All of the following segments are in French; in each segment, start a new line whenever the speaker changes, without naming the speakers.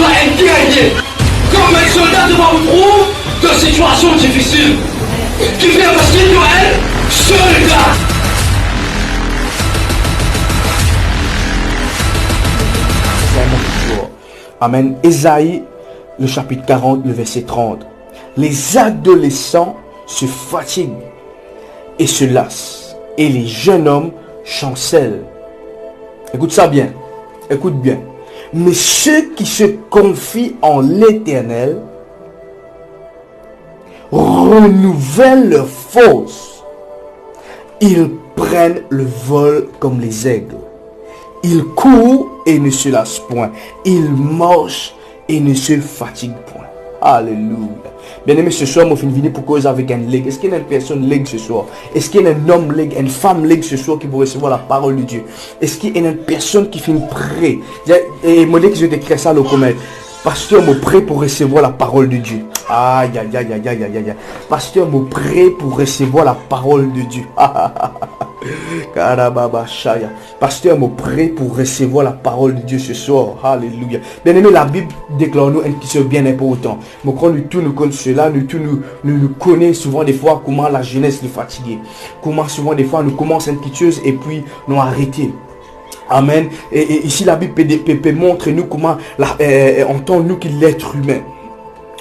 dois être guerrier, comme un soldat devant le front de situations difficiles, qui fait parce qu'il doit être soldat.
Amen. Ésaïe, le chapitre 40, le verset 30. Les adolescents se fatiguent et se lassent, et les jeunes hommes chancellent. Écoute ça bien. Écoute bien. Mais ceux qui se confient en l'Éternel renouvellent leur force. Ils prennent le vol comme les aigles. Ils courent et ne se lassent point. Ils marchent et ne se fatiguent point. Alléluia. Bien aimé, ce soir, je vais venir pour cause avec un leg. Est-ce qu'il y a une personne leg ce soir? Est-ce qu'il y a un homme leg, une femme leg ce soir qui va recevoir la parole de Dieu? Est-ce qu'il y a une personne qui fait une prêt? Et moi, je vais décrire ça au commun. Pasteur, me prêt pour recevoir la parole de Dieu. Aïe, aïe, aïe, aïe, aïe, aïe, aïe. Pasteur, me prêt pour recevoir la parole de Dieu. Pasteur, me prêt pour recevoir la parole de Dieu ce soir. Alléluia. Bien aimé, la Bible déclare nous une chose bien importante. Nous connaissons cela, nous connaissons souvent des fois comment la jeunesse est fatiguée. Comment souvent des fois nous commençons une petite chose et puis nous arrêtons. Amen. Et ici la Bible peut montrer nous comment entend nous qu'il est l'être humain.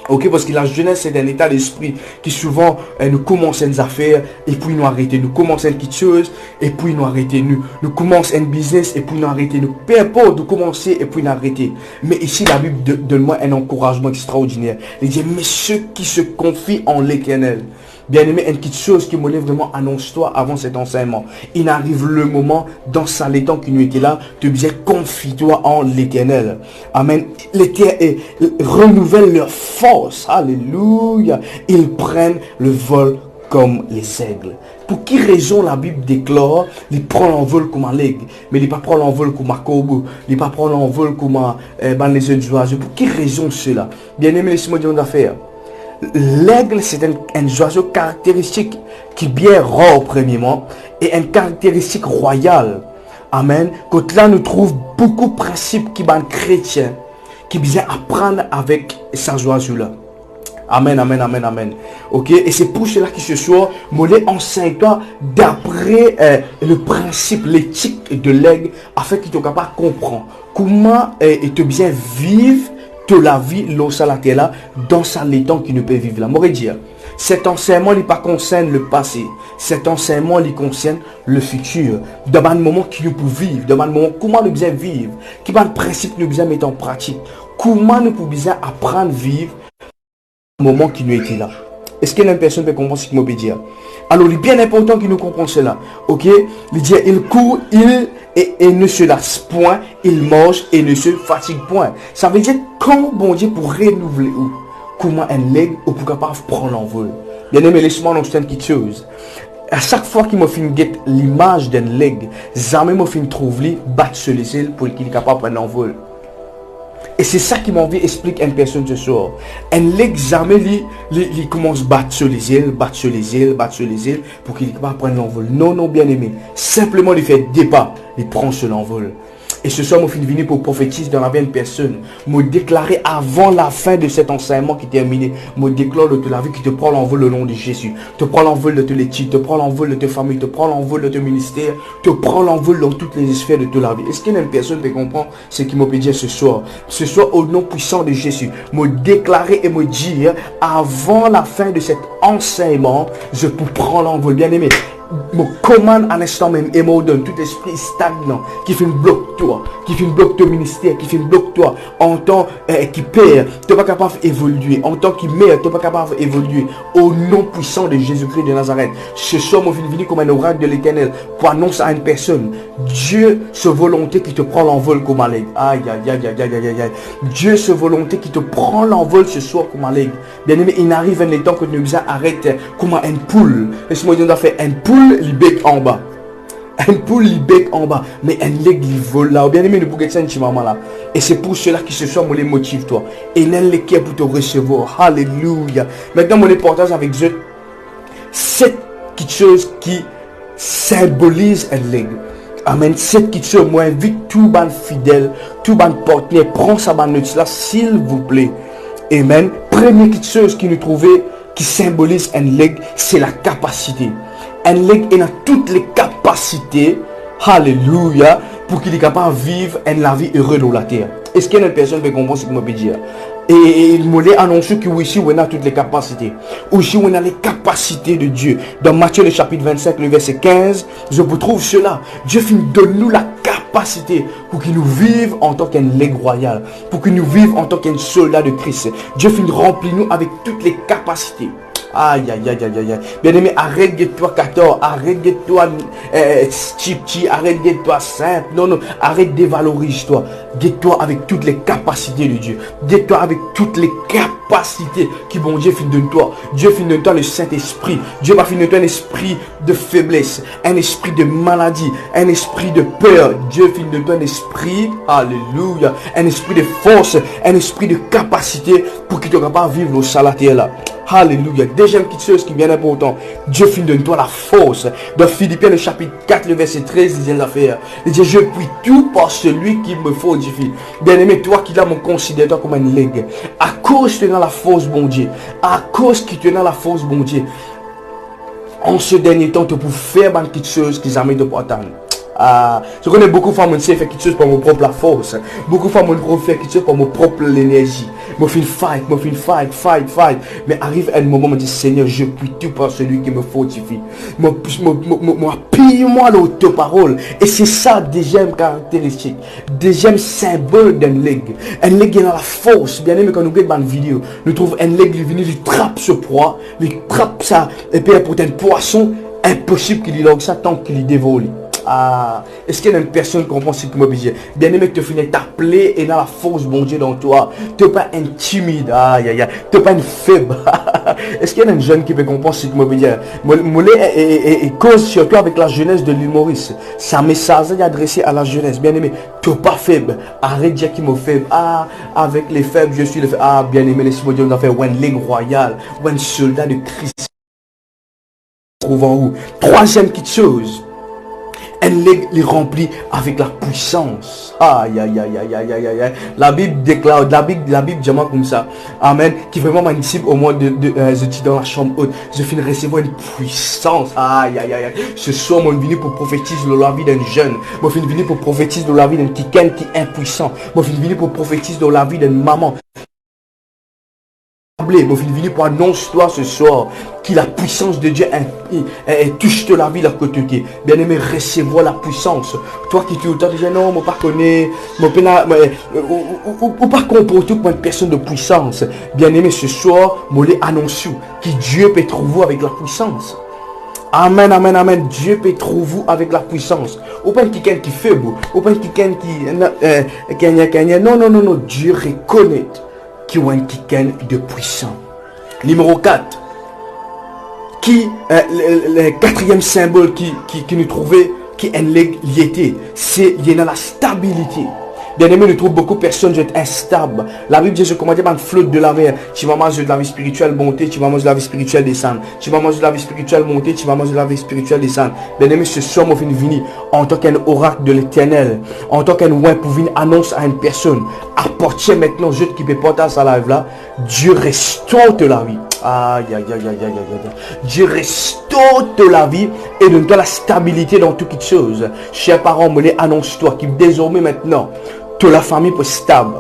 Ok, parce que la jeunesse c'est un état d'esprit qui souvent nous commençons des affaires et puis nous arrêtons. Nous commençons une petite chose et puis nous arrêtons. Nous commençons un business et puis nous arrêtons. Nous peu importe de commencer et puis nous arrêtons. Mais ici la Bible donne-moi un encouragement extraordinaire. Il dit mais ceux qui se confient en l'Éternel. Bien aimé, une petite chose qui me lève vraiment, annonce-toi avant cet enseignement. Il arrive le moment, dans ça, les temps qui nous étaient là, de bien confie-toi en l'Éternel. Amen. L'Éternel renouvelle leur force. Alléluia. Ils prennent le vol comme les aigles. Pour qui raison la Bible déclare, ils prennent l'envol comme un l'aigle, mais ils ne prennent pas l'envol comme un corbeau, ils ne prennent pas l'envol comme les œufs d'oiseau. Pour qui raison cela? Bien aimé, laissez-moi dire une affaire. L'aigle, c'est un oiseau caractéristique qui est bien rare premièrement et une caractéristique royale. Amen. Quand là, nous trouvons beaucoup de principes qui sont chrétiens, qui viennent apprendre avec ces oiseaux-là. Amen, amen, amen, amen. Ok, et c'est pour cela que ce soir, je enseigne-toi d'après le principe, l'éthique de l'aigle, afin qu'il soit capable de comprendre comment il te bien vivre de la vie, l'eau là, dans sa temps qui ne peut vivre là. Moi, dire, cet enseignement ne concerne le passé. Cet enseignement il concerne le futur. Dans un moment qui nous peut vivre, dans un moment comment nous pouvons vivre, qui va le principe nous pouvons mettre en pratique, comment nous pouvons apprendre à vivre le moment qui nous était là. Est-ce qu'il y a une personne qui peut comprendre ce que je veux dire? Alors, il est bien important que nous comprenions cela. Ok? Il dit, il court, et ne se lasse point, il mange et ne se fatigue point. Ça veut dire, quand bon Dieu pour renouveler ou comment un aigle ou pour capable prendre l'envol. Bien aimé, laisse-moi annoncer une petite chose. À chaque fois qu'il m'a fait l'image d'un aigle, jamais m'a fait trouver battre sur les ailes pour qu'il soit capable de prendre l'envol. Et c'est ça qui m'a envie d'expliquer à une personne ce soir. Un l'examen, il commence à battre sur les ailes, battre sur les ailes, battre sur les ailes, pour qu'il va prendre l'envol. Non, non, bien aimé. Simplement, il fait des pas, il prend sur l'envol. Et ce soir, je suis venu pour prophétiser dans la vie d'une personne. Me déclarer avant la fin de cet enseignement qui est terminé. Me déclare de la vie qui te prend l'envol le nom de Jésus. Te prend l'envol de tes études, te prend l'envol de tes familles, te prend l'envol de tes ministères, te prend l'envol dans toutes les sphères de ta vie. Est-ce qu'il y a une personne qui comprend ce qu'il m'a dit ce soir? Ce soir, au nom puissant de Jésus, me déclarer et me dire avant la fin de cet enseignement, je peux prendre l'envol. Bien aimé. Me commande à l'instant même et me donne tout esprit stagnant qui fait une bloc toi, qui fait une bloc ton ministère, qui fait une bloc toi en tant qui perd, tu n'es pas capable d'évoluer, en tant que mère, tu n'es pas capable d'évoluer au nom puissant de Jésus-Christ de Nazareth. Ce soir, je suis venu comme un oracle de l'Éternel pour annoncer à une personne Dieu, ce volonté qui te prend l'envol comme un aigle. Aïe, aïe, aïe, aïe, aïe, aïe, aïe. Dieu, ce volonté qui te prend l'envol ce soir comme un aigle. Bien aimé, il arrive un temps que nous arrêtons comme une poule. Laisse-moi dire d'affaire, une poule, il bec en bas. Un poule, il bec en bas. Mais un aigle, il vole là. Bien aimé, nous pouvons ça un petit moment là. Et c'est pour cela que ce soir, moi, les motive toi. Et n'a les qui pour te recevoir. Alléluia. Maintenant, moi, les partage avec Dieu. C'est quelque chose qui symbolise un aigle. Amen. Cette qui se moi invite tout ban fidèle, tout ban partenaire, prend sa ban note là, s'il vous plaît. Amen. Première petite chose qui nous trouvait, qui symbolise un leg, c'est la capacité. Un leg est dans toutes les capacités, alléluia, pour qu'il est capable de vivre la vie heureuse dans la terre. Est-ce qu'il y a une personne qui comprend ce que je veux dire? Et il m'a annoncé que oui, on a toutes les capacités. Aussi, on a les capacités de Dieu. Dans Matthieu, le chapitre 25, le verset 15, je vous trouve cela. Dieu donne-nous la capacité pour qu'il nous vive en tant qu'un legs royal, pour qu'il nous vive en tant qu'un soldat de Christ. Dieu remplit-nous avec toutes les capacités. Aïe, aïe, aïe, aïe, aïe. Bien-aimé, arrête de toi 14, arrête de toi petit, arrête de toi simple. Non, non, arrête de valoriser toi. Guette-toi avec toutes les capacités de Dieu. Guette-toi avec toutes les capacités qui bon Dieu finit de toi. Dieu finit de toi le Saint-Esprit. Dieu va finir de toi un esprit de faiblesse, un esprit de maladie, un esprit de peur. Dieu finit de toi un esprit, alléluia, un esprit de force, un esprit de capacité pour qu'il te capable de vivre au salaire là. Alléluia. Deuxième petite chose qui est bien important. Dieu finit de toi la force. Dans Philippiens le chapitre 4, le verset 13, il dit l'affaire. Il dit, je puis tout par celui qui me fortifie. Bien aimé, toi qui l'as, mon considère toi comme un legs. À cause tu es dans la force, bon Dieu. À cause que tu es dans la force, bon Dieu. En ce dernier temps, tu peux faire une petite chose qui jamais de pas attendre. Je connais beaucoup de femmes qui font quelque chose pour mon propre force. Beaucoup de femmes qui font quelque chose pour mon propre énergie. Je fais fight. Mais arrive un moment où je dis, Seigneur, je puis tout par celui qui me fortifie. Pille-moi l'auto-parole. Et c'est ça, deuxième caractéristique. Deuxième symbole d'un leg. Un leg est dans la force. Bien aimé, quand nous regardons une vidéo, nous trouvons un leg qui vient, il trappe ce proie, il trappe ça, et puis pour un poisson, impossible qu'il y log ça tant qu'il y dévore. Est-ce qu'il y a une personne qui comprend ce que je dis? Bien aimé, que tu finis t'appeler et dans la force, bon Dieu, dans toi. Tu n'es pas intimide. Tu n'es pas une faible. Est-ce qu'il y a une jeune qui peut comprendre ce que je veux dire? Et cause surtout avec la jeunesse de l'île Maurice. C'est un message adressé à la jeunesse. Bien aimé, tu n'es pas faible. Arrête de dire qu'il me faible. Avec les faibles, je suis le faible. Bien aimé, laisse-moi dire, on a fait un ligne royal, un soldat de Christ. Trouvant où? Troisième petite chose. Un leg les remplit avec la puissance. Aïe. La Bible déclare, la Bible dit comme ça. Amen. Qui vraiment un disciple au moins je dis dans la chambre haute. Je finis de recevoir une puissance. Aïe. Ce soir, je suis venu pour prophétiser la vie d'un jeune. Je suis venu pour prophétiser la vie d'un quelqu'un qui est impuissant. Je suis venu pour prophétiser la vie d'une maman. Je suis venu pour annoncer toi ce soir que la puissance de Dieu touche la vie à côté. Bien aimé, recevoir la puissance. Toi qui tu as déjà non, je ne connais pas, pas comporter comme une personne de puissance. Bien aimé, ce soir, je annonce que Dieu peut trouver avec la puissance. Amen. Dieu peut trouver avec la puissance. Ou pas quelqu'un qui fait beau, ou pas quelqu'un qui non. Dieu reconnaît qui ont un quelqu'un de puissant. Numéro 4. Qui le quatrième symbole qui nous trouvait, qui est un lié, c'est lié dans la stabilité. Bien aimé, nous trouvons beaucoup de personnes qui sont instables. La Bible dit, je commande une flotte de la mer. Tu vas manger de la vie spirituelle monter, tu vas manger de la vie spirituelle descendre. Tu vas manger de la vie spirituelle monter, tu vas manger de la vie spirituelle descendre. Bien aimé, ce soir, je viens venir en tant qu'un oracle de l'éternel, en tant qu'un ouais pour venir annoncer à une personne. Apportez maintenant, je qui peux porter sa live là. Dieu restaure la vie. Aïe. Dieu restaure la vie et donne-toi la stabilité dans toutes les choses. Chers parents, me les annonce-toi qui désormais maintenant, toute la famille peut stable.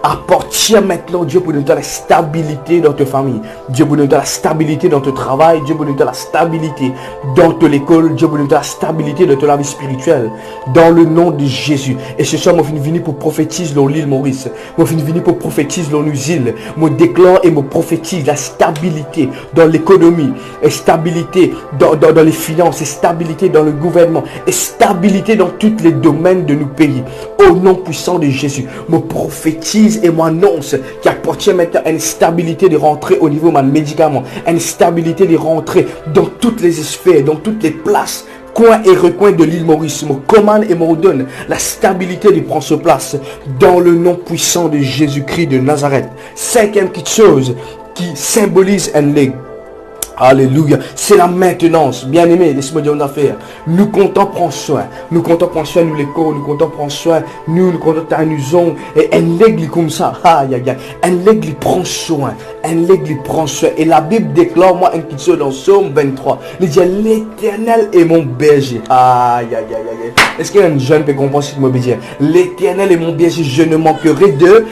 Apporte maintenant Dieu pour nous donner la stabilité dans ta famille. Dieu pour nous donner la stabilité dans ton travail. Dieu pour nous donner la stabilité dans ton école. Dieu pour nous donner la stabilité dans ta vie spirituelle. Dans le nom de Jésus. Et ce soir, je suis venu pour prophétiser dans l'île Maurice. Je suis venu pour prophétiser dans nos îles. Je déclare et je prophétise la stabilité dans l'économie. Et stabilité dans les finances. Et stabilité dans le gouvernement. Et stabilité dans tous les domaines de nos pays. Au nom puissant de Jésus. Je prophétise et m'annonce qui apporte maintenant une stabilité de rentrer au niveau de médicament, une stabilité de rentrer dans toutes les sphères, dans toutes les places, coins et recoins de l'île Maurice. Me commande et m'ordonne la stabilité de prendre ce place dans le nom puissant de Jésus-Christ de Nazareth. Cinquième petite chose qui symbolise un leg. Alléluia. C'est la maintenance. Bien aimé, laisse-moi dire une affaire. Nous comptons prendre soin. Nous comptons prendre soin, nous l'école. Nous comptons prendre soin. Nous comptons à nous ont. Et un aigle comme ça. Aïe, aïe, aïe. Un aigle prend soin. Un aigle prend soin. Et la Bible déclare, moi, un petit chose dans Psaume 23. Il dit, l'Éternel est mon berger. Aïe, aïe, aïe, aïe. Est-ce qu'il y a un jeune qui peut comprendre ce que je veux dire? L'Éternel est mon berger. Je ne manquerai de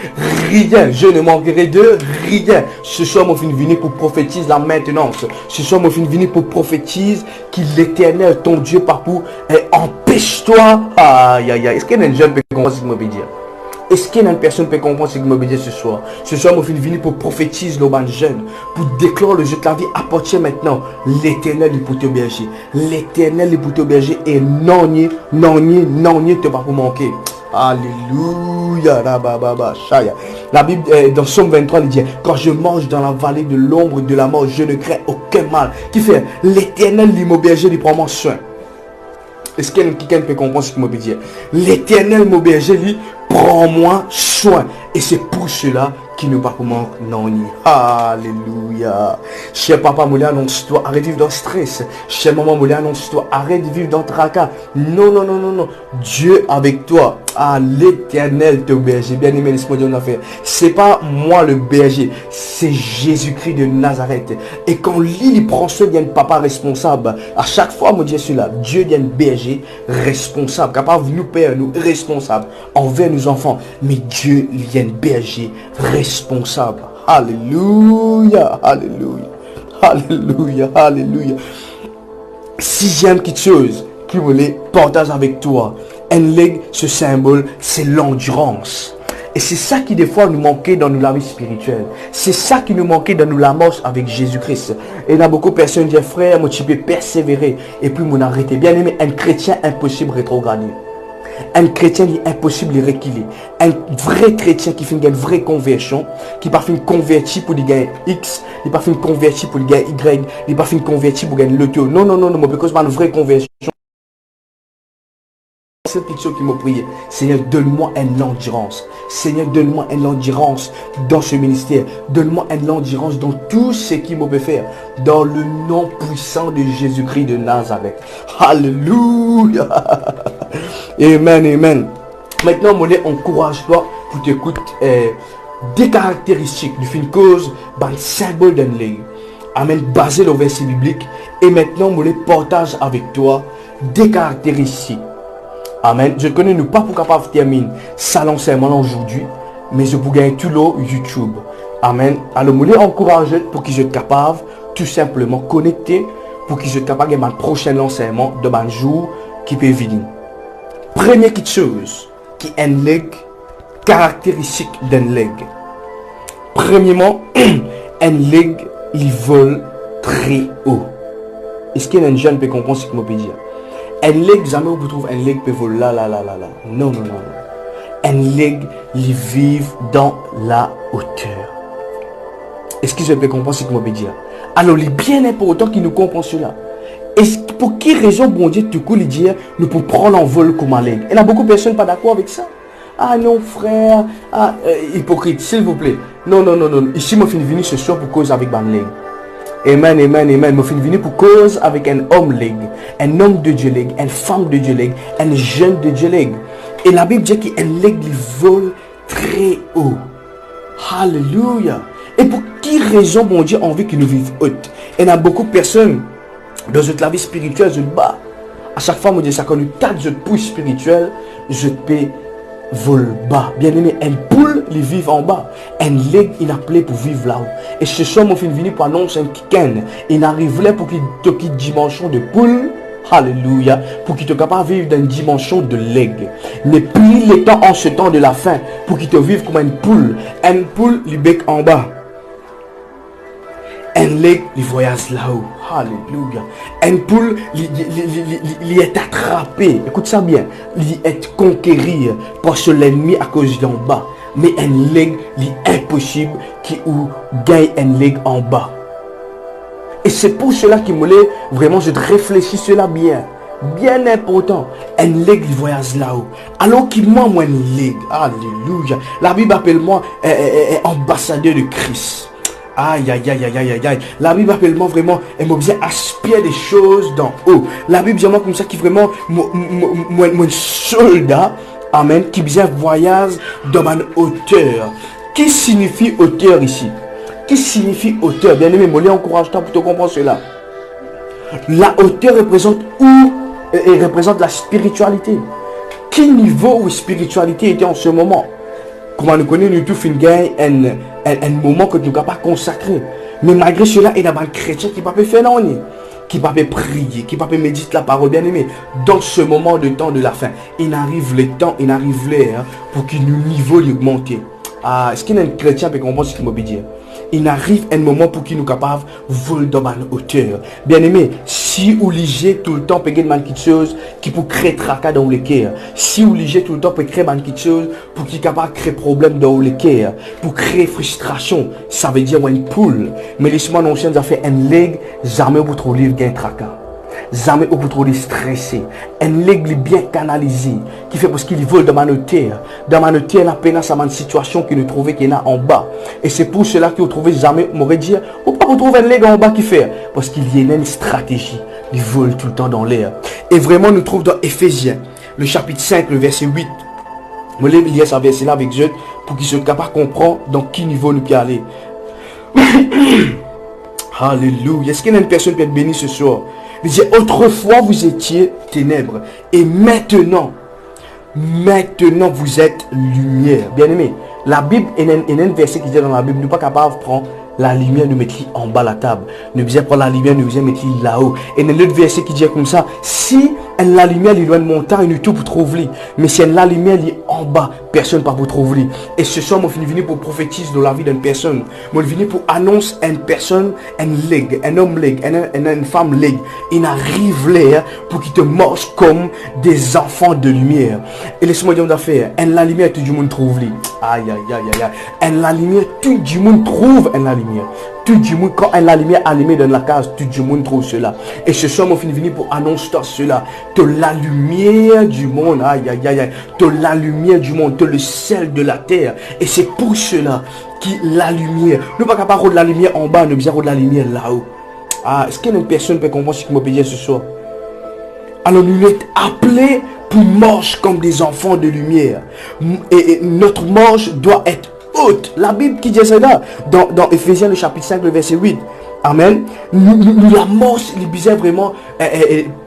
rien. Je ne manquerai de rien. Ce soir, mon fin venu pour prophétiser la maintenance. Ce soir, mon fin venu pour prophétiser qu'il l'Éternel, ton Dieu, partout, empêche-toi. Aïe, aïe, aïe. Est-ce qu'il y a un jeune qui peut comprendre ce que je veux dire? Est-ce qu'il y a une personne qui peut comprendre ce que je veux dire ce soir? Ce soir, mon fin venu pour prophétiser le ban jeune, pour déclarer le jeu de la vie appartient maintenant. L'Éternel est pour te berger. L'Éternel est pour te berger et non, te pas pour manquer. Alléluia. La Bible dans Psaume 23 il dit, quand je marche dans la vallée de l'ombre de la mort, je ne crains aucun mal. Qui fait? L'Éternel l'immoberger, il prend mon soin. Est-ce qu'il y a quelqu'un qui peut comprendre ce que je veux dire? L'Éternel m'auberger, lui, prends-moi soin. Et c'est pour cela qu'il ne pas comment non. Alléluia. Cher papa, moulin, annonce-toi, arrête de vivre dans le stress. Cher maman, moulin, annonce-toi, arrête de vivre dans le tracas. Non. Dieu avec toi. Ah, l'Éternel te berger. Bien aimé, laisse-moi dire une affaire. C'est pas moi le berger, c'est Jésus-Christ de Nazareth. Et quand il prend soin d'un papa responsable, à chaque fois, mon Dieu, cela, Dieu vient berger responsable, capable de nous père, nous responsables envers nos enfants. Mais Dieu vient berger responsable. Alléluia, alléluia, alléluia, alléluia. Sixième petite chose qui voulait partager avec toi. Un leg, ce symbole, c'est l'endurance. Et c'est ça qui des fois nous manquait dans la vie spirituelle. C'est ça qui nous manquait dans la marche avec Jésus-Christ. Et il y a beaucoup de personnes qui disent, frère, moi tu peux persévérer. Et puis mon arrêter. Bien aimé, un chrétien impossible rétrograder. Un chrétien est impossible de reculer. Un vrai chrétien qui fait une vraie conversion, qui pas fait une convertie pour gagner X, il pas fait une convertie pour gagner Y, il pas fait une convertie pour gagner le taux. Non, parce que c'est pas une vraie conversion. Cette petite chose qui m'a prié, Seigneur, donne-moi une endurance. Seigneur, donne-moi une endurance dans ce ministère. Donne-moi une endurance dans tout ce qu'il m'a peut faire. Dans le nom puissant de Jésus-Christ de Nazareth. Alléluia. Amen, amen. Maintenant, mon encourage-toi pour t'écouter des caractéristiques du film cause, un symbole d'un ligne. Amen, basé sur le verset biblique. Et maintenant, mon partage avec toi des caractéristiques. Amen. Je connais nous pas pour capable terminer ça l'enseignement aujourd'hui, mais je peux gagner tout l'eau YouTube. Amen. Alors, je encourage pour qu'ils soient capables tout simplement connecter pour qu'ils soient capables de mon prochain enseignement de mon jour qui peut venir. Première petite chose qui est une leg caractéristique d'un leg. Premièrement, un leg il vole très haut. Est-ce qu'il y a un jeune qui peut comprendre ce que je peux dire? Un leg, jamais vous trouvez un leg qui peut voler là. Non. Un leg, il vit dans la hauteur. Est-ce que je peux comprendre ce que je peux dire? Alors, il est bien important qu'il nous comprenne cela. Pour quelle raison, bon Dieu, tout coup, il dit, nous pouvons prendre l'envol comme un leg? Il y a beaucoup de personnes pas d'accord avec ça. Ah non, frère. Ah, hypocrite, s'il vous plaît. Non. Ici, je suis venu ce soir pour cause avec un leg. Amen. Je suis venu pour cause avec un homme leg, un homme de Dieu leg, une femme de Dieu leg, un jeune de Dieu leg. Et la Bible dit qu'un leg il vole très haut. Alléluia. Et pour quelle raison, bon Dieu, a envie qu'il nous vive haute? Il y a beaucoup de personnes dans la vie spirituelle, je bas. À chaque fois, mon Dieu, ça quand nous tâte de pousse spirituel, je peux voler bas. Bien aimé, un poule, il vit en bas. Un leg, il a appelé pour vivre là-haut. Et ce soir, mon fils venu pour annoncer un kiken. Il arrive là pour qu'il te quitte dimension de poule. Alléluia. Pour qu'il te capable de vivre dans une dimension de leg. Mais plus le temps en ce temps de la fin, pour qu'il te vive comme une poule. Un poule, il bec en bas. Un leg, il voyage là-haut. Alléluia. Un poule, il est attrapé. Écoute ça bien. Il est conquéri par l'ennemi à cause d'en bas. Mais un leg, il est impossible qu'il gagne un leg en bas. Et c'est pour cela qu'il me l'a vraiment, je réfléchis cela bien. Bien important. Un leg, il voyage là-haut. Alors qu'il moi, un leg. Alléluia. La Bible appelle moi ambassadeur de Christ. Aïe, aïe, aïe, aïe, aïe, aïe. La Bible appelle moi vraiment, elle m'a bien aspiré des choses d'en haut. La Bible dit moi comme ça qui vraiment, mon soldat, amen, qui bien voyage dans ma hauteur. Qui signifie hauteur ici? Qui signifie hauteur? Bien aimé, mon encourage-toi pour te comprendre cela. La hauteur représente où? Et représente la spiritualité. Quel niveau où spiritualité était en ce moment? Comment nous connaissons, nous tous un moment que nous ne pouvons pas consacrer. Mais malgré cela, il y a des chrétiens qui ne peuvent pas faire non, qui ne peuvent pas prier, qui ne peuvent pas méditer la parole, bien aimé. Dans ce moment de temps de la fin, il arrive le temps, il arrive l'heure pour que nos niveaux augmentent. Ah, est-ce qu'il y a un chrétien qui comprend ce qu'il m'a dit? Il arrive un moment pour qu'il nous capable de voler dans la hauteur. Bien aimé, si vous lisez tout le temps pour quelque chose qui peut créer tracas dans le cœur, si vous lisez tout le temps pour créer quelque chose pour qu'il capable de créer problème dans le cœur, pour créer frustration, ça veut dire une poule. Mais laissez-moi nous ça fait un leg, jamais vous trouvez gain tracas. Jamais vous trouvez stressé. Un leg bien canalisé qui fait parce qu'il vole dans ma terre. Dans ma terre, la peine à une situation qui nous trouvait qu'il y a en bas. Et c'est pour cela que vous trouvez jamais, m'aurait dit, ou pas vous trouvez un leg en bas qui fait. Parce qu'il y a une stratégie. Il vole tout le temps dans l'air. Et vraiment, nous trouvons dans Éphésiens, le chapitre 5, le verset 8. Je vais lire ce verset-là avec eux pour qu'ils soient capables de comprendre dans quel niveau nous peut aller. Alléluia. Est-ce qu'il y a une personne qui peut être bénie ce soir? Il dit, autrefois vous étiez ténèbres et maintenant vous êtes lumière. Bien aimé, la Bible, il y a un verset qui dit dans la Bible, nous ne sommes pas capables de prendre la lumière, nous mettre en bas de la table. Nous devons prendre la lumière, nous devons mettre là-haut. Et il y a un autre verset qui dit comme ça, si la lumière est loin de montagne, nous tout pour trouver. Mais si la lumière est en bas, personne ne peut vous trouver. Et ce soir, je suis venu pour prophétiser dans la vie d'une personne. Je suis venu pour annoncer à une personne, un homme, une femme. Il arrive là pour qu'ils te marchent comme des enfants de lumière. Et laisse-moi dire d'affaire, la lumière, tout le monde trouve. Aïe, aïe, aïe, aïe. La lumière, tout le monde trouve la lumière. Tout le monde, quand la lumière allumée dans la case, tout le monde trouve cela. Et ce soir, je suis venu pour annoncer cela. De la lumière du monde, aïe, aïe, aïe, de la lumière du monde, de le sel de la terre. Et c'est pour cela que la lumière, nous ne sommes pas capables de la lumière en bas, nous sommes de la lumière là-haut. Ah, est-ce qu'il y a une personne qui peut comprendre ce que je me dire ce soir? Alors nous sommes appelés pour marcher comme des enfants de lumière. Et notre marche doit être haute. La Bible qui dit cela dans Éphésiens le chapitre 5 le verset 8. Amen. Nous la marche, il disait vraiment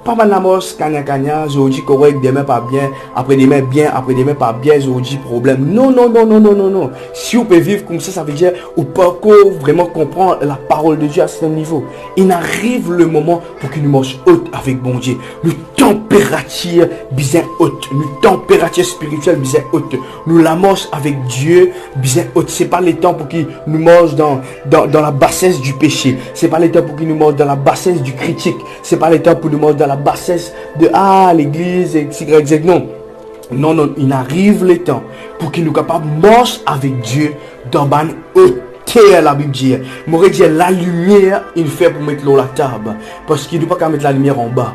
pas mal la marche, kanya, aujourd'hui correct, demain pas bien, après demain bien, après demain pas bien, aujourd'hui problème. Non. Si vous pouvez vivre comme ça veut dire ou pas vraiment comprendre la parole de Dieu à ce niveau. Il arrive le moment pour qu'il nous marche haute avec bon Dieu. Nous température bien haute, nous température spirituelle bien haute. Nous la marche avec Dieu bien haute. C'est pas le temps pour qu'il nous mange dans la bassesse du péché. C'est pas le temps pour qu'il nous mange dans la bassesse du critique. C'est pas le temps pour nous manger dans la bassesse de l'église, etc. Non, il arrive le temps pour qu'il nous capable de marcher avec Dieu dans ban hauteur, la Bible dit. M'aurait dit la lumière, il fait pour mettre l'eau à la table. Parce qu'il ne peut pas mettre la lumière en bas.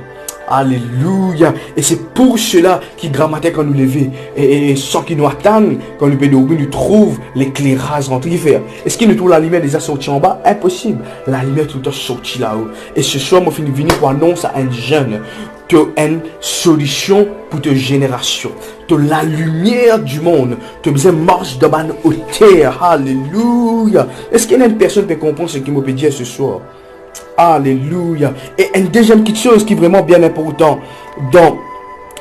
Alléluia. Et c'est pour cela qu'il grammatique quand nous lever. Et sans qu'il nous attende, quand nous pédons, nous trouve l'éclairage rentrer faire. Est-ce qu'il nous trouve la lumière déjà sortie en bas? Impossible. La lumière tout le temps sortie là-haut. Et ce soir, moi, je suis venu pour annoncer à un jeune tu as une solution pour ta génération. Tu as la lumière du monde. Tu as besoin de marcher dans la hauteur. Alléluia. Est-ce qu'il y a une personne qui comprend ce qu'il m'a dit ce soir? Alléluia. Et une deuxième petite chose qui est vraiment bien important dans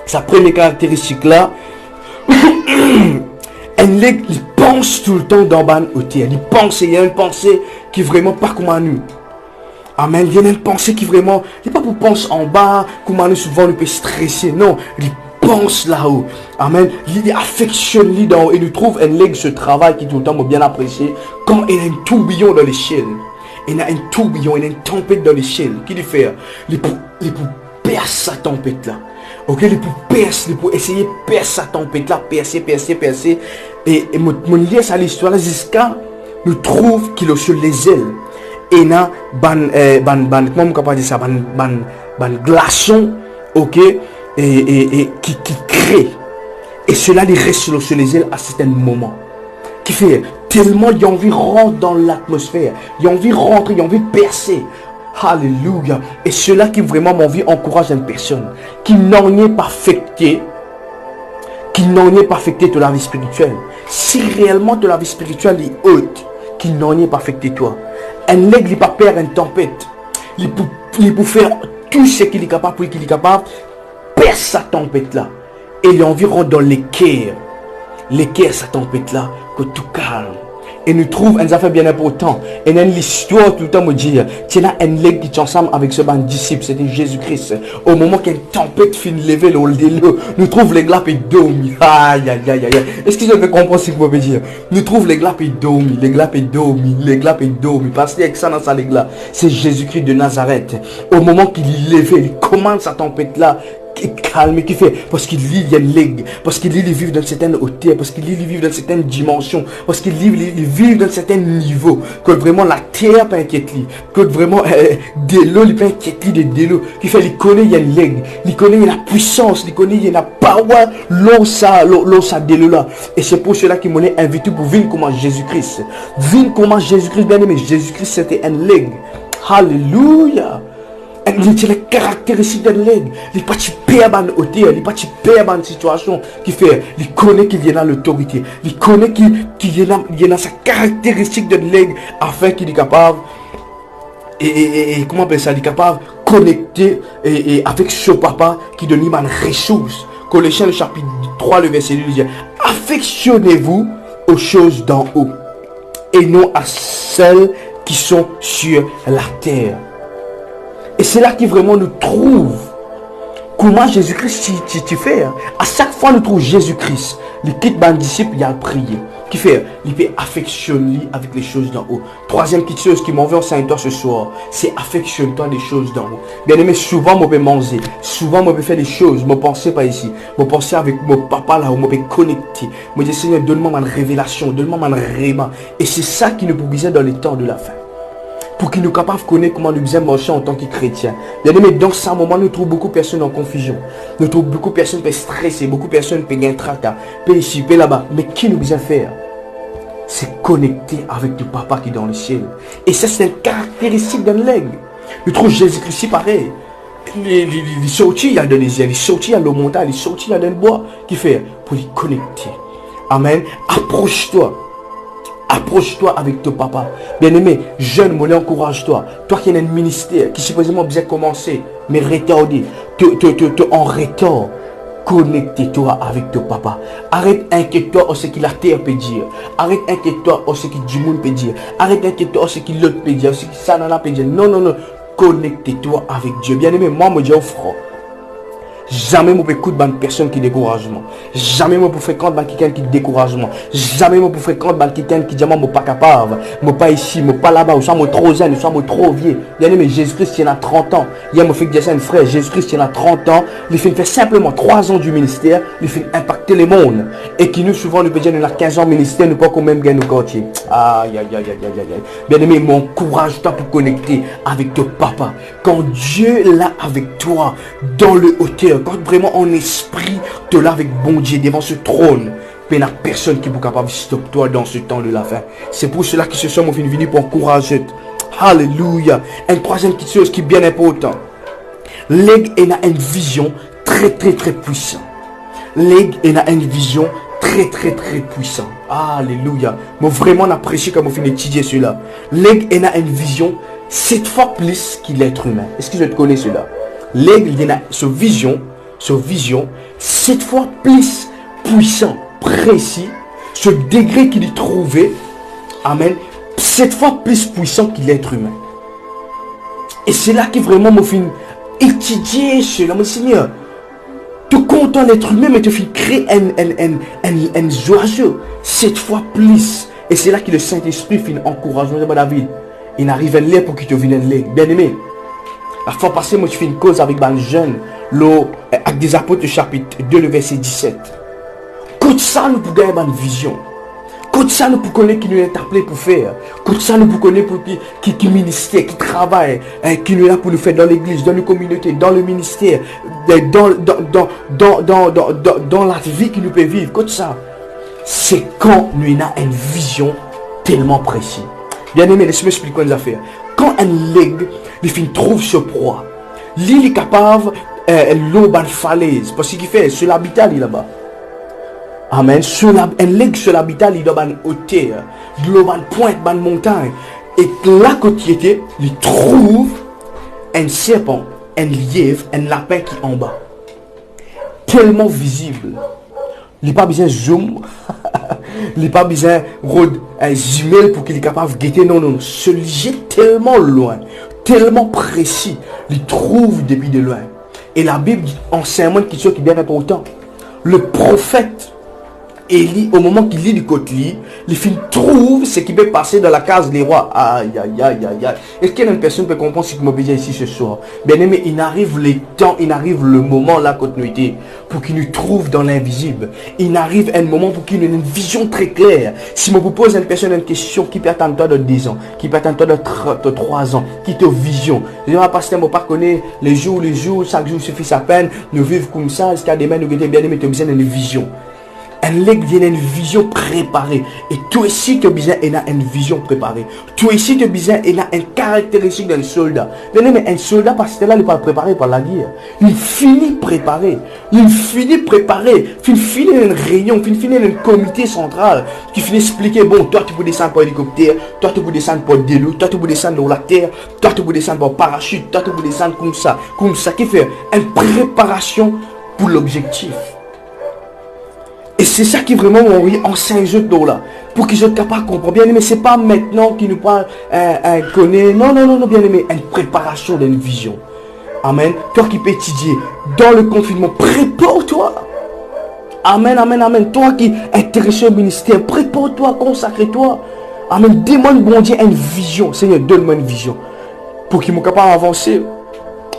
sa première caractéristique là, il pense tout le temps dans ban hauteur. Il y a une pensée qui est vraiment pas comme à nous. Amen. Il y a une pensée qui vraiment, il n'est pas pour penser en bas, comme nous souvent nous peut stresser. Non, il pense là-haut. Amen. Il affectionne lui dans haut et nous trouve un leg ce travail qui tout le temps m'a bien apprécié quand il y a un tourbillon dans l'échelle. Il y a un tourbillon, il y a une tempête dans l'échelle. Qui lui fait? Il pour percer sa tempête là. Ok, il pour essayer de percer sa tempête là, percer. Et mon lien à l'histoire jusqu'à nous trouve qu'il a sur les ailes. Et na comment on peut dire ça, ban glaçon, ok, et qui crée. Et cela il reste sur les ailes à certains moments. Qui fait Tellement il a envie de rentrer dans l'atmosphère. Il a envie de rentrer, il a envie de percer. Alléluia. Et cela qui vraiment m'envie encourage une personne qui n'en est pas affecté, de la vie spirituelle. Si réellement de la vie spirituelle est haute, qui n'en est pas affecté toi. Un aigle, il pas peur une tempête. Il peut faire tout ce qu'il est capable pour qu'il est capable perdre sa tempête là. Et il a envie de rentrer dans l'équerre, sa tempête là, que tout calme. Et nous trouve un affaire bien important. Et dans l'histoire tout le temps me dire, tu as un aigle qui est ensemble avec ce bon disciple, c'était Jésus-Christ. Au moment qu'une tempête finit de lever l'eau, nous trouve l'aigle et dormi. Aïe aïe aïe aïe. Est-ce que je peux comprendre ce que vous pouvez dire? Nous trouve l'aigle et dormi, parce qu'il y a que ça dans sa l'aigle. C'est Jésus-Christ de Nazareth. Au moment qu'il est levé, il commence sa tempête là. Calme, qui fait parce qu'il lit, il y a une ligue, parce qu'il lit, il vit dans certaines hauteurs, parce qu'il lit, il vit dans certaines dimensions, parce qu'il lit, il vit dans certains niveaux, que vraiment la terre pas inquiète lui, que vraiment de l'eau il pas inquiète lui de l'eau, qui fait il connaît il y a une ligue, il connaît il y a la puissance, il connaît il y a la power, l'eau ça de l'eau là, et c'est pour cela qu'il m'a invité pour vivre comment Jésus-Christ, bien aimé, Jésus-Christ c'était un ligue, alléluia. Il y a les caractéristiques de l'aigle. Il n'est pas perdre en hauteur, il n'est pas perdre en situation qui fait. Il connaît qu'il y a l'autorité. Il connaît qu'il y a sa caractéristique de l'aigle afin qu'il est capable. Et comment on appelle ça? Il est capable de connecter avec ce papa qui donne une ressource. Colossiens le chapitre 3, le verset 2 dit: affectionnez-vous aux choses d'en haut et non à celles qui sont sur la terre. Et c'est là qui vraiment nous trouve comment Jésus-Christ tu fais. À chaque fois nous trouve Jésus-Christ. Le quitte ban disciple, il a prié. Qui fait? Il peut affectionner avec les choses d'en haut. Troisième petite chose qui m'envoie en Saint-Toi ce soir, c'est affectionne-toi des choses d'en haut. Bien aimé, souvent je peux manger, souvent je peux faire des choses, je ne pensais pas ici. Je pensais avec mon papa là, où je peux connecter. Je dis Seigneur, donne-moi ma révélation, donne-moi ma réma. Et c'est ça qui nous besoin dans les temps de la fin. Pour qu'ils nous capables de connaître comment nous devons marcher en tant que chrétiens. Bien aimé, dans ce moment, nous trouvons beaucoup de personnes en confusion. Nous trouvons beaucoup de personnes stressées, beaucoup de personnes qui ont un tracas, ici, là-bas. Mais qui nous besoin faire? C'est connecter avec le papa qui est dans le ciel. Et ça, c'est une caractéristique d'un l'aigle. Nous trouvons Jésus-Christ pareil. Il sortit dans les airs, il sortit dans le montagne, il sortit dans le bois. Qui fait? Pour les connecter. Amen. Approche-toi avec ton papa. Bien-aimé, jeune, mon encourage-toi. Toi qui as un ministère qui supposément bien commencé, mais retardé, en retard, connecte-toi avec ton papa. Arrête inquiète-toi à ce que la terre peut dire. Arrête inquiète-toi à ce que du monde peut dire. Arrête inquiète-toi à ce que l'autre peut dire, à ce que ça n'en a peut dire. Non. Connecte-toi avec Dieu. Bien-aimé, moi, je dis au frère. Jamais je peux écouter une personne qui découragement. Jamais je peux fréquenter quelqu'un qui découragement. Jamais je peux fréquenter quelqu'un qui dit je ne suis pas capable. Je ne suis pas ici, je ne suis pas là-bas. Je suis trop jeune, je suis trop vieux. Bien aimé, Jésus-Christ il a 30 ans. Hier, je fais dire ça à un frère. Jésus-Christ il a 30 ans. Il fait simplement 3 ans du ministère. Il fait impacter le monde. Et qui nous souvent nous peut dire qu'il a 15 ans de ministère, nous ne pouvons pas quand même gagner nos quartiers. Aïe. Bien aimé, m'encourage-toi pour connecter avec ton papa. Quand Dieu est là avec toi, dans le hauteur, quand vraiment en esprit te là avec bon Dieu devant ce trône, il n'y a personne qui est capable de stopper toi dans ce temps de la fin. C'est pour cela que ce soir je suis venu pour encourager. Alléluia. Une troisième petite chose qui est bien importante. L'aigle a une vision très puissante. L'aigle a une vision très puissante. Alléluia. Moi vraiment apprécié quand je finis d'étudier cela. L'aigle a une vision 7 fois plus que l'être humain. Est-ce que je te connais cela? L'aigle a sa vision 7 fois plus puissant, précis, ce degré qu'il est trouvé, amen, 7 fois plus puissant que l'être humain. Et c'est là que vraiment me fait étudier cela, mon Seigneur. Tu content l'être humain, mais tu fais créer un oiseau 7 fois plus. Et c'est là que le Saint-Esprit fait un encouragement de David. Il arrive à l'air pour qu'il te vienne l'aigle. Bien aimé. La fois passée, moi je fais une cause avec un jeune, avec des apôtres chapitre 2, le verset 17. Quand ça nous pouvons gagner une vision. Quand ça nous pouvons connaître qui nous est appelé pour faire. Quand ça nous pouvons connaître qui ministère, qui travaille, qui nous est là pour nous faire dans l'église, dans les communautés, dans le ministère, dans la vie qui nous peut vivre. Quand ça, c'est quand nous avons une vision tellement précis. Bien aimé, laisse-moi expliquer une affaire. Quand un leg, il trouve ce proie, l'île est capable l'eau ban falaise, parce qu'il fait sur l'habitat là-bas. Amen. Un leg sur l'habitat, il doit ban hauteur, l'eau ban pointe, ban montagne. Et là, quand il était, il trouve un serpent, un lièvre, un lapin qui est en bas. Tellement visible. Il n'a pas besoin de zoom. Il n'a pas besoin de zoomer pour qu'il est capable de guetter. Non, non. Celui-ci est tellement loin, tellement précis. Il trouve depuis de loin. Et la Bible enseigne quelque chose qui est bien important. Le prophète Élie, au moment qu'il lit du côté, il trouve ce qui peut passer dans la case des rois. Aïe, aïe, aïe, aïe, aïe. Est-ce qu'une personne peut comprendre ce qui m'a dit ici ce soir? Bien aimé, il arrive le temps, il arrive le moment là, continuité, pour qu'il nous trouve dans l'invisible. Il arrive un moment pour qu'il ait une vision très claire. Si je vous pose une personne une question qui peut attendre toi de 10 ans, qui peut attendre toi de 3 ans, qui te vision. Je dis, pasteur, je ne connais les jours, chaque jour suffit sa peine, nous vivons comme ça, jusqu'à demain, nous sommes bien aimés, tu as besoin d'une vision. Un leg vient une vision préparée. Et toi ici, tu as besoin d'une vision préparée. Toi ici, tu as besoin d'une caractéristique d'un soldat. Mais un soldat, parce que là, il n'est pas préparé par la guerre. Il finit préparé. Il finit préparé. Il finit une réunion. Il finit un comité central qui finit expliquer, bon, toi, tu peux descendre par hélicoptère. Toi, tu peux descendre par délo. Toi, tu peux descendre dans la terre. Toi, tu peux descendre par parachute. Toi, tu peux descendre comme ça. Comme ça. Qui fait une préparation pour l'objectif. Et c'est ça qui vraiment en 5 jours là. Pour qu'ils soient capables de comprendre. Bien aimé, c'est pas maintenant qu'ils nous parlent connaît. Non, non, non, non, bien aimé. Une préparation d'une vision. Amen. Toi qui peux étudier dans le confinement, prépare-toi. Amen, amen, amen. Toi qui es intéressé au ministère, prépare-toi, consacre-toi. Amen. Demande bon Dieu une vision. Seigneur, donne-moi une vision. Pour qu'ils soient capables d'avancer.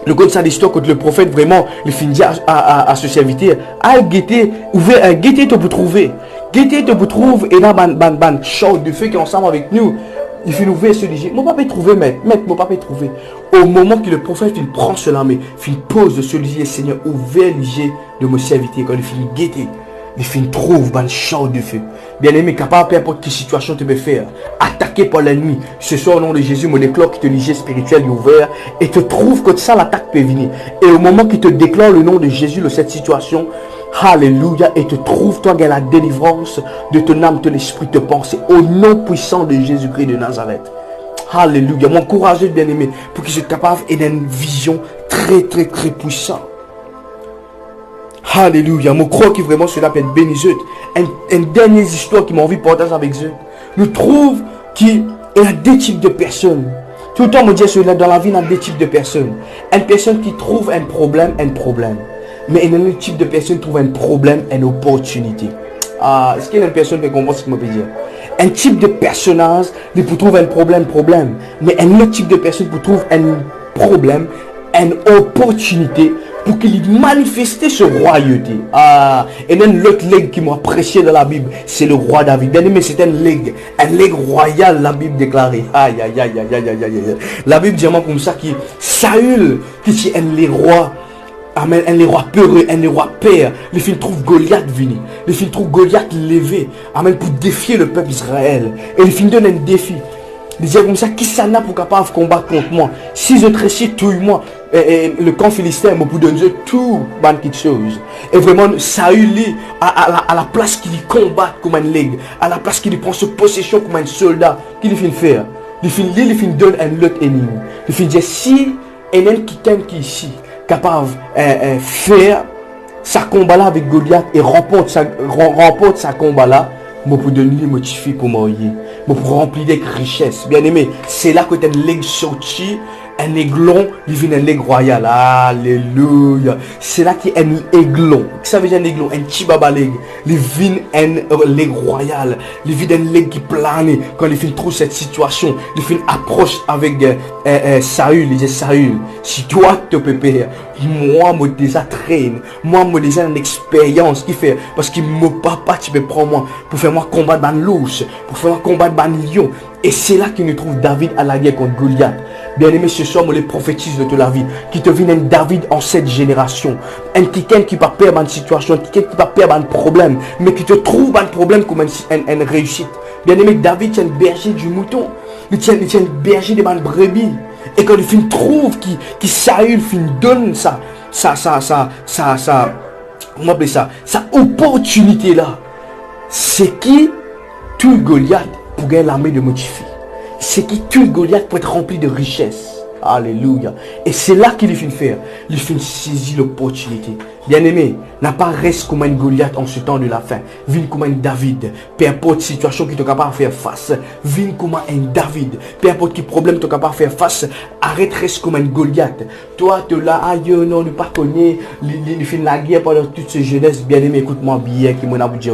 Le code ça d'histoire quand le prophète vraiment le finit à ce serviteur a guetté ouvert guetté te pour trouver et là ban chaud de feu qui est ensemble avec nous il finit ouvrir ce léger mon papa trouver maître mon papa trouver au moment que le prophète il prend cela mais il pose de ce léger Seigneur ouvert léger de mon serviteur quand il finit guetté il finit trouve ban chaud de feu bien aimé capable peu importe quelle situation tu peux faire attaqué par l'ennemi ce soir au nom de Jésus mon déclare que ton léger spirituel est ouvert et te trouve que ça l'attaque peut venir et au moment qu'il te déclare le nom de Jésus de cette situation alléluia et te trouve toi dans la délivrance de ton âme ton esprit te pense au nom puissant de Jésus-Christ de Nazareth. Alléluia, m'encourager bien aimé pour qu'il soit capable et d'une vision très très très puissante. Alléluia, je crois que vraiment cela peut être béni. Une dernière histoire qui m'a envie de partager avec eux. Nous trouvons qu'il y a deux types de personnes. Tout le temps, me dit cela dans la vie, il y a deux types de personnes. Une personne qui trouve un problème. Mais un autre type de personne qui trouve un problème, une opportunité. Est-ce qu'il y a une personne qui comprend ce que je peux dire? Un type de personnage, il peut trouver un problème. Mais un autre type de personne peut trouver un problème, une opportunité pour qu'il manifeste ce royauté. Et même l'autre legs qui m'a apprécié dans la Bible, c'est le roi David. Bien aimé, c'est un leg royal, la Bible déclarée. Aïe. La Bible dit comme ça qui Saül, qui est un les rois. Amen, un les rois peureux, un les rois père. Les filles trouvent Goliath venir. Les filles trouvent Goliath levé. Amen, pour défier le peuple Israël. Et les filles donnent un défi. Ils disent comme ça, qui ça n'a pour capable de combattre contre moi? Si je trécis tout moi, le camp philistin, je peux donner tout quelque chose. Et vraiment, Saül, à la place qu'il combat comme un leg, à la place qu'il prend sa possession comme un soldat, qu'il finit faire? Il finit donner un autre ennemi. Il finit dire, si un quelqu'un qui est ici, capable de faire sa combat là avec Goliath et remporte sa combat là, je peux donner les motifs pour mourir. Je peux remplir des richesses. Bien aimé, c'est là que tu as un leg sorti, un aiglon, il vient un leg royal. Alléluia. C'est là qu'il y a un aiglon. Ça veut dire un aiglon, un petit baba leg. Il vient un leg royal. Il vient un leg qui plane. Quand il vient trouve cette situation, il vient approche avec Saül. Il dit Saül, si toi te peux faire, moi me déjà traîne. Moi me déjà une expérience qui fait. Parce que mon papa, tu peux prendre moi pour faire moi combattre dans l'ours, pour faire moi combattre dans le lion. Et c'est là qu'il nous trouve David à la guerre contre Goliath. Bien aimé, ce soir, je les prophétise de toute la vie. Qui te vient un David en cette génération. Un quelqu'un qui va perdre une situation, un quelqu'un qui va perdre un problème. Mais qui te trouve un problème comme une réussite. Bien-aimé, David tient le berger du mouton. Il tient le berger des brebis. Et quand il trouve qui Saül donne comment appeler ça, sa opportunité là, c'est qui tout Goliath pour gagner l'armée de Motifi. C'est qui tout Goliath pour être rempli de richesses. Alléluia. Et c'est là qu'il finit faire. Il finit saisir l'opportunité. Bien-aimé, n'a pas reste comme un Goliath en ce temps de la fin. Viens comme un David. Peu importe situation qui est capable de faire face. Viens comme un David. Peu importe quel problème tu es capable de faire face. Arrête, reste comme un Goliath. Toi, tu es là, aïe, non, ne pas connaître. Il fait la guerre pendant toute cette jeunesse. Bien-aimé, écoute-moi bien. Qui m'en a dit,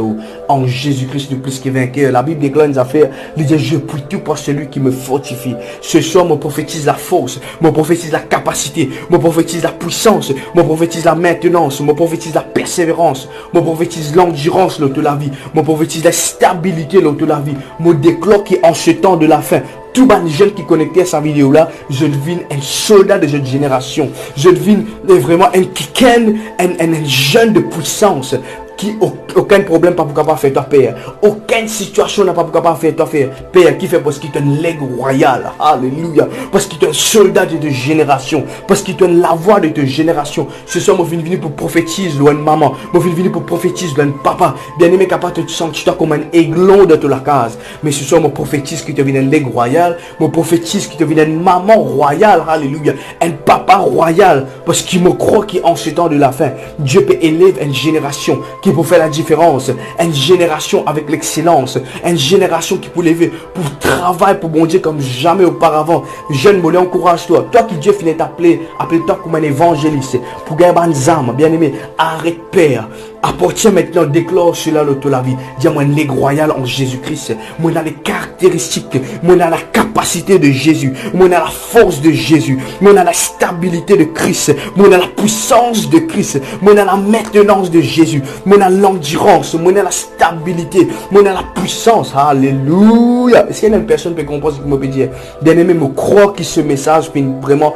en Jésus-Christ, de plus que vainqueur. La Bible déclare une affaire. Il dit, je prie tout pour celui qui me fortifie. Ce soir, me prophétise la force. Me prophétise la capacité. Me prophétise la puissance. Me prophétise la maintenance. Me prophétise la persévérance. Me prophétise l'endurance lors de la vie. Me prophétise la stabilité lors de la vie. Me déclare qu'en ce temps de la fin, tout les jeunes qui connectaient à sa vidéo là, je devine un soldat de cette génération. Je devine vraiment un jeune de puissance. Qui aucun problème pas pour capable faire toi père. Aucune situation n'a pas pour capable faire toi faire père. Qui fait parce qu'il est un legs royal. Alléluia. Parce qu'il est un soldat de ta génération. Parce qu'il est la voix de ta génération. Ce soir, je viens venir pour prophétiser loin de maman. Je viens venir pour prophétiser loin de papa. Bien aimé, capable de te sentir comme un aiglon de toute la case. Mais ce soir, je prophétise qui te vient un leg royal. Je prophétise qui te vient une maman royale. Alléluia. Un papa royal. Parce qu'il me croit qu'en ce temps de la fin, Dieu peut élever une génération qui pour faire la différence, une génération avec l'excellence, une génération qui peut lever pour travailler pour bon Dieu comme jamais auparavant. Jeune mollet, encourage-toi. Toi qui Dieu finit d'appeler, appelle-toi comme un évangéliste pour gagner des âmes. Bien aimé, arrête père. Apporte maintenant, déclare cela de la vie. Dis-moi un legs royal en Jésus-Christ. Moi, on a les caractéristiques. Moi, on a la capacité de Jésus. Moi, on a la force de Jésus. Moi, on a la stabilité de Christ. Moi, on a la puissance de Christ. Moi, on a la maintenance de Jésus. Moi, on a l'endurance. Moi, on a la stabilité. Moi, on a la puissance. Alléluia. Est-ce qu'il y a une personne qui peut comprendre ce que je peux dire? Bien aimé, me croire que ce message peut vraiment